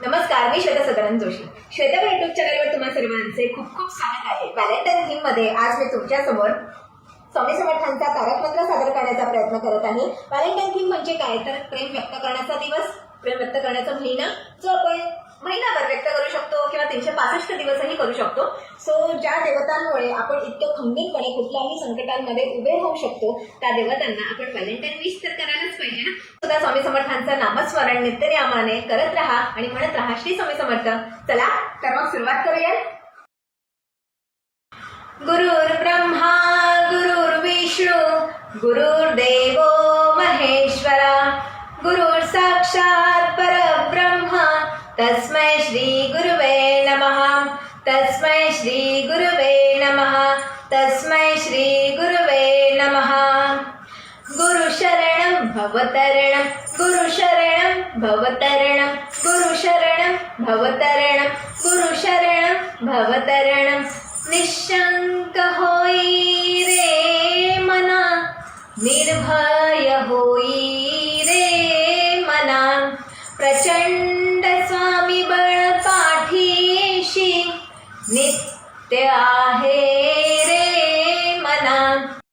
नमस्कार, मी श्वेता सदानंद जोशी. श्वेता युट्यूब चॅनलवर तुम्हा सर्वांचे खूप खूप स्वागत आहे. व्हॅलेंटाईन थीम मध्ये आज मी तुमच्या समोर स्वामी समर्थांचा तारक मंत्र सादर करण्याचा प्रयत्न करत आहे. व्हॅलेंटाईन थीम म्हणजे काय, तर प्रेम व्यक्त करण्याचा दिवस, प्रेम व्यक्त करण्याचा महिना, जो आपण महिनाभर व्यक्त करू शकतो किंवा 365 दिवसही करू शकतो. सो ज्या देवतांमुळे आपण इतकं खंबीरपणे कुठल्याही संकटांमध्ये उभे राहू शकतो, त्या देवतांना आपण व्हॅलेंटाईन विश तर करायलाच पाहिजे ना. सुद्धा स्वामी समर्थांचं नामस्मरण नित्यनियमाने करत राहा आणि म्हणत राहा श्री स्वामी समर्थ. चला तर मग सुरुवात करूया. गुरुर्ब्रह्मा गुरुर्विष्णू गुरुर्देवो महेश्वरा गुरुर् साक्षात् परब्रह्म तस्मै श्री गुरुवे नमः. तस्मै श्री गुरुवे नमः. तस्मै श्री गुरुवे नमः. गुरुशरणं भवतरणं गुरुशरणं भवतरणं गुरुशरणं भवतरणं गुरुशरणं भवतरणं. निशंक होई रे मना, निर्भय होई रे मना. प्रचंड स्वामी बळ पाठीशी नित्य आहे